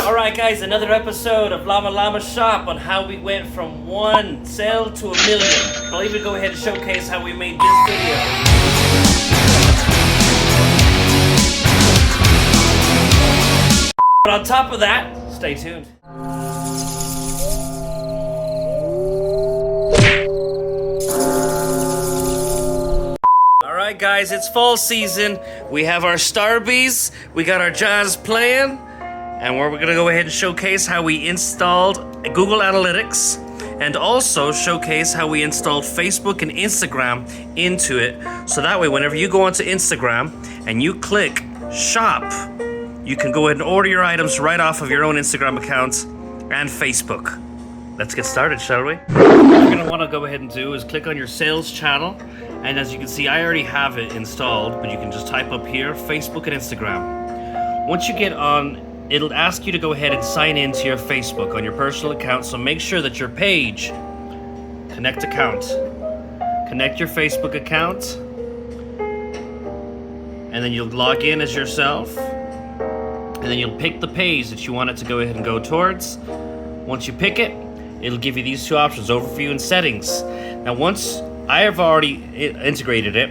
Alright guys, another episode of Llama Llama Shop on how we went from 1 sale to $1 million. I'll even go ahead and showcase how we made this video. But on top of that, stay tuned. Alright guys, it's fall season. We have our Starbies, we got our jazz playing, and we're gonna go ahead and showcase how we installed Google Analytics and also showcase how we installed Facebook and Instagram into it. So that way, whenever you go onto Instagram and you click shop, you can go ahead and order your items right off of your own Instagram account and Facebook. Let's get started, shall we? What you're gonna wanna go ahead and do is click on your sales channel. And as you can see, I already have it installed, but you can just type up here, Facebook and Instagram. Once you get on, it'll ask you to go ahead and sign in to your Facebook on your personal account. So make sure that your page, connect account, connect your Facebook account, and then you'll log in as yourself. And then you'll pick the page that you want it to go ahead and go towards. Once you pick it, it'll give you these two options, overview and settings. Now once I have already integrated it,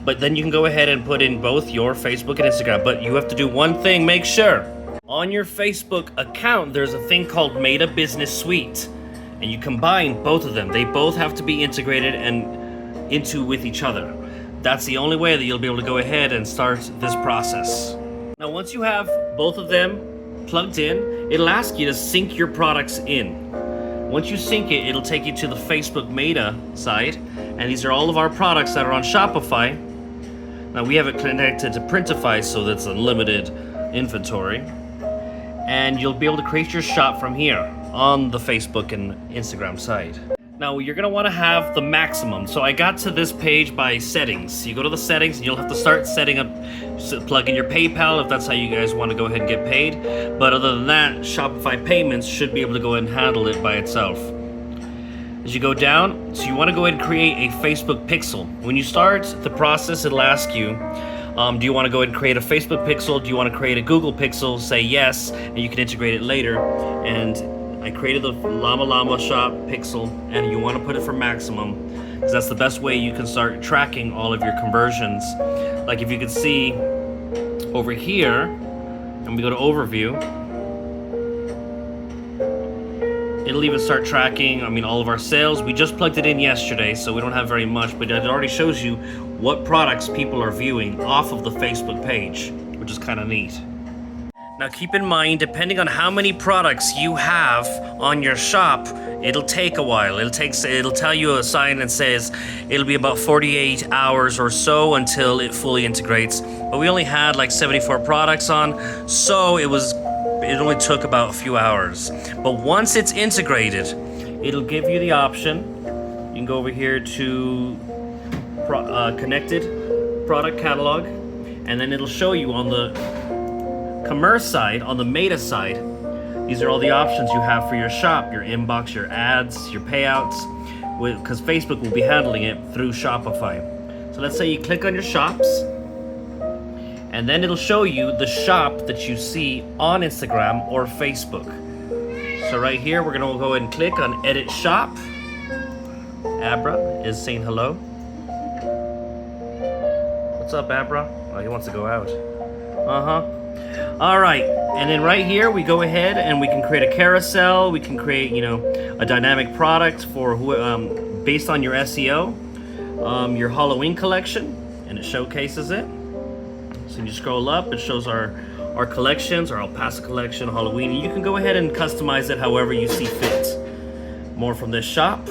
but then you can go ahead and put in both your Facebook and Instagram. But you have to do one thing, make sure. On your Facebook account, there's a thing called Meta Business Suite. And you combine both of them. They both have to be integrated and into with each other. That's the only way that you'll be able to go ahead and start this process. Now once you have both of them plugged in, it'll ask you to sync your products in. Once you sync it, it'll take you to the Facebook Meta side, and these are all of our products that are on Shopify. Now we have it connected to Printify, so that's unlimited inventory. And you'll be able to create your shop from here on the Facebook and Instagram side. Now you're gonna wanna have the maximum. So I got to this page by settings. You go to the settings and you'll have to start setting up, plug in your PayPal if that's how you guys wanna go ahead and get paid. But other than that, Shopify payments should be able to go ahead and handle it by itself. As you go down, so you wanna go ahead and create a Facebook pixel. When you start the process, it'll ask you, do you wanna go ahead and create a Facebook pixel? Do you wanna create a Google pixel? Say yes, and you can integrate it later. And I created the Llama Llama Shop pixel, and you want to put it for maximum because that's the best way you can start tracking all of your conversions. Like if you can see over here, and we go to overview, it'll even start tracking, all of our sales. We just plugged it in yesterday, so we don't have very much, but it already shows you what products people are viewing off of the Facebook page, which is kind of neat. Now keep in mind, depending on how many products you have on your shop, it'll take a while. It'll tell you a sign that says it'll be about 48 hours or so until it fully integrates. But we only had like 74 products on, so it only took about a few hours. But once it's integrated, it'll give you the option. You can go over here to connected product catalog, and then it'll show you on the commerce side, on the Meta side, these are all the options you have for your shop, your inbox, your ads, your payouts, because Facebook will be handling it through Shopify. So let's say you click on your shops, and then it'll show you the shop that you see on Instagram or Facebook. So right here, we're gonna go ahead and click on Edit Shop. Abra is saying hello. What's up, Abra? Oh, he wants to go out. All right, and then right here we go ahead and we can create a carousel. We can create, a dynamic product for based on your SEO, your Halloween collection, and it showcases it. So you scroll up, it shows our collections, our Alpaca collection, Halloween, and you can go ahead and customize it however you see fit. More from this shop,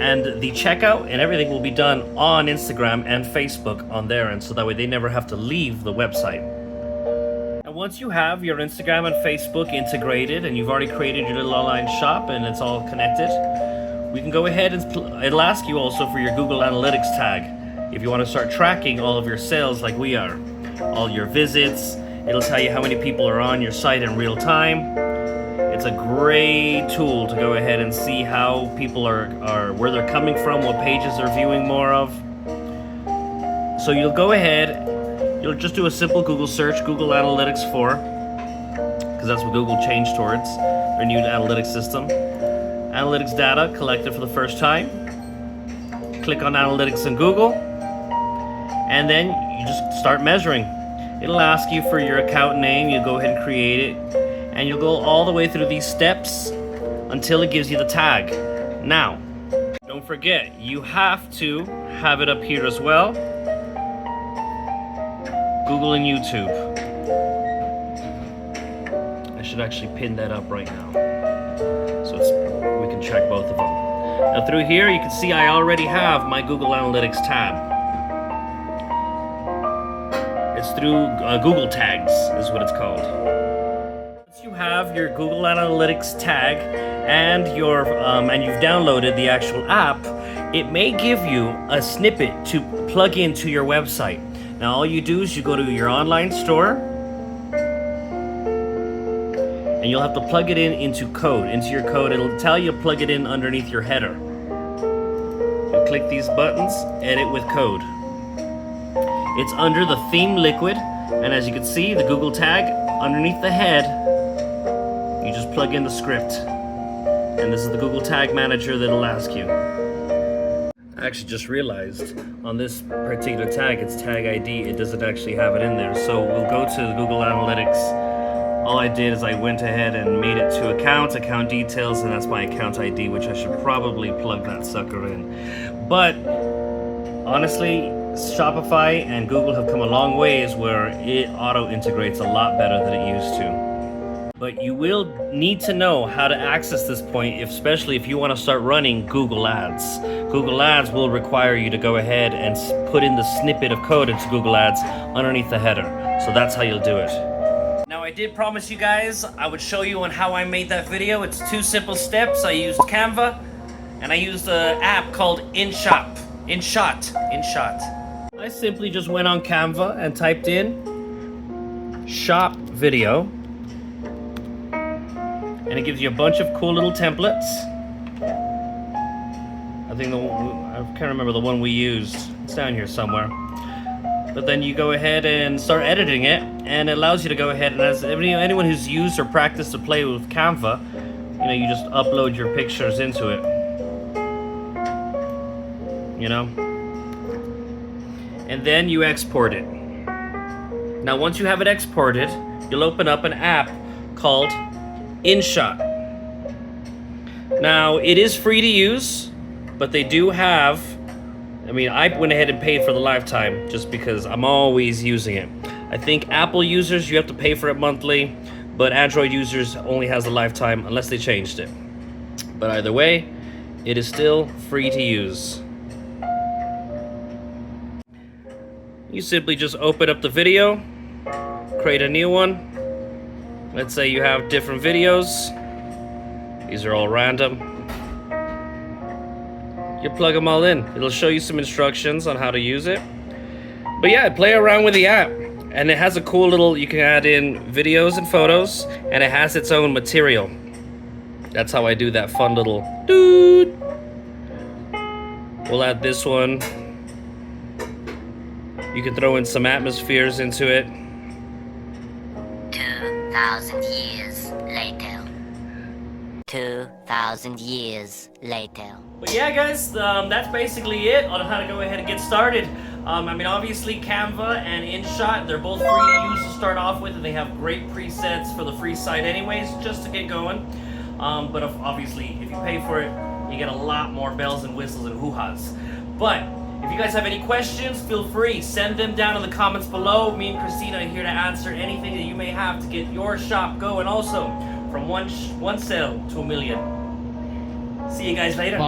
and the checkout and everything will be done on Instagram and Facebook on their end, so that way they never have to leave the website. Once you have your Instagram and Facebook integrated and you've already created your little online shop and it's all connected, we can go ahead and it'll ask you also for your Google Analytics tag. If you want to start tracking all of your sales like we are, all your visits, it'll tell you how many people are on your site in real time. It's a great tool to go ahead and see how people are where they're coming from, what pages they're viewing more of. So you'll go ahead, you'll just do a simple Google search, Google Analytics for because that's what Google changed towards their new analytics system. Analytics data collected for the first time. Click on analytics in Google, and then you just start measuring. It'll ask you for your account name. You go ahead and create it, and you'll go all the way through these steps until it gives you the tag. Now, don't forget, you have to have it up here as well. Google and YouTube. I should actually pin that up right now, so we can check both of them. Now through here, you can see I already have my Google Analytics tab. It's through Google Tags, is what it's called. Once you have your Google Analytics tag and you've downloaded the actual app, it may give you a snippet to plug into your website. Now all you do is you go to your online store, and you'll have to plug it into your code. It'll tell you to plug it in underneath your header. You click these buttons, edit with code. It's under the theme liquid, and as you can see, the Google tag underneath the head, you just plug in the script. And this is the Google Tag Manager that'll ask you. I actually just realized on this particular tag, it's tag ID, it doesn't actually have it in there. So we'll go to the Google Analytics. All I did is I went ahead and made it to account details, and that's my account ID, which I should probably plug that sucker in. But honestly, Shopify and Google have come a long ways where it auto-integrates a lot better than it used to. But you will need to know how to access this point, especially if you want to start running Google Ads. Google Ads will require you to go ahead and put in the snippet of code into Google Ads underneath the header. So that's how you'll do it. Now I did promise you guys I would show you on how I made that video. It's 2 simple steps. I used Canva, and I used an app called InShot. I simply just went on Canva and typed in shop video, and it gives you a bunch of cool little templates. I can't remember the one we used. It's down here somewhere. But then you go ahead and start editing it, and it allows you to go ahead and, as anyone who's used or practiced to play with Canva, you just upload your pictures into it. And then you export it. Now once you have it exported, you'll open up an app called InShot. Now it is free to use, but they do have, I went ahead and paid for the lifetime just because I'm always using it. I think Apple users, you have to pay for it monthly, but Android users only has a lifetime unless they changed it. But either way, it is still free to use. You simply just open up the video, create a new one. Let's say you have different videos. These are all random. You plug them all in. It'll show you some instructions on how to use it. But yeah, play around with the app. And it has a cool little, you can add in videos and photos, and it has its own material. That's how I do that fun little doot. We'll add this one. You can throw in some atmospheres into it. 2,000 years later. 2,000 years later. But yeah, guys, that's basically it on how to go ahead and get started. Obviously Canva and InShot, they're both free to use to start off with, and they have great presets for the free site anyways, just to get going. But obviously, if you pay for it, you get a lot more bells and whistles and hoo-has. But if you guys have any questions, feel free, send them down in the comments below. Me and Christina are here to answer anything that you may have to get your shop going also, from one sale to 1 million. See you guys later.